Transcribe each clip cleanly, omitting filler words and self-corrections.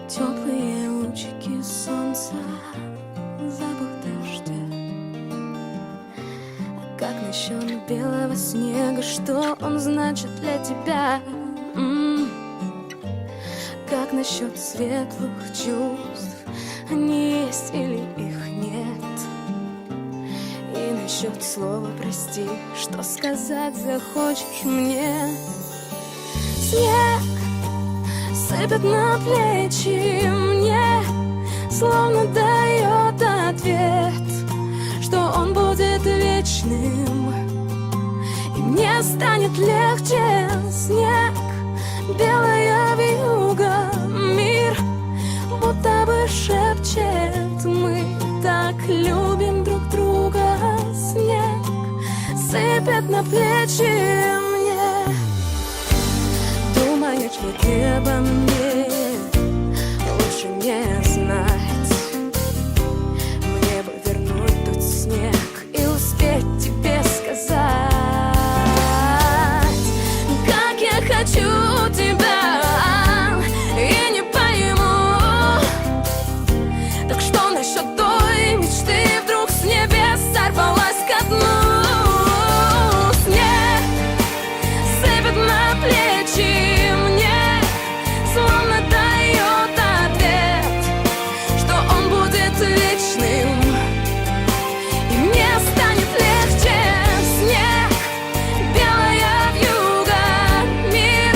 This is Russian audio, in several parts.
Теплые лучики солнца, запах дождя. А как насчет белого снега, что он значит для тебя? Как насчет светлых чувств, они есть или их нет? И насчет слова прости, что сказать захочешь мне? Снег сыпет на плечи мне, словно дает ответ, что он будет вечным, и мне станет легче. Снег, белая вьюга, мир будто бы шепчет: мы так любим друг друга. Снег сыпет на плечи мне. Думаешь ли ты обо мне? Лучше не знать. Мне бы вернуть тот снег и успеть тебе сказать, как я хочу тебя, и не пойму. Так что насчет той мечты, вдруг с небес сорвалась ко дну? Снег сыпет на плечи мне, словно дает ответ, что он будет вечным, и мне станет легче. Снег, белая вьюга, мир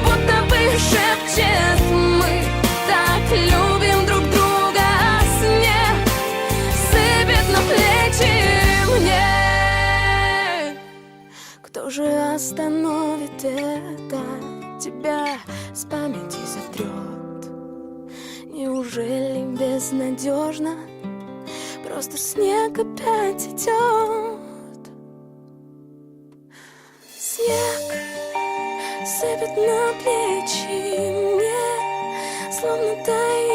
будто бы шепчет: мы так любим друг друга. Снег сыпет на плечи мне. Кто же остановит это? Тебя с памяти сотрет. Неужели безнадежно? Просто снег опять идет. Снег сыпет на плечи мне, словно тает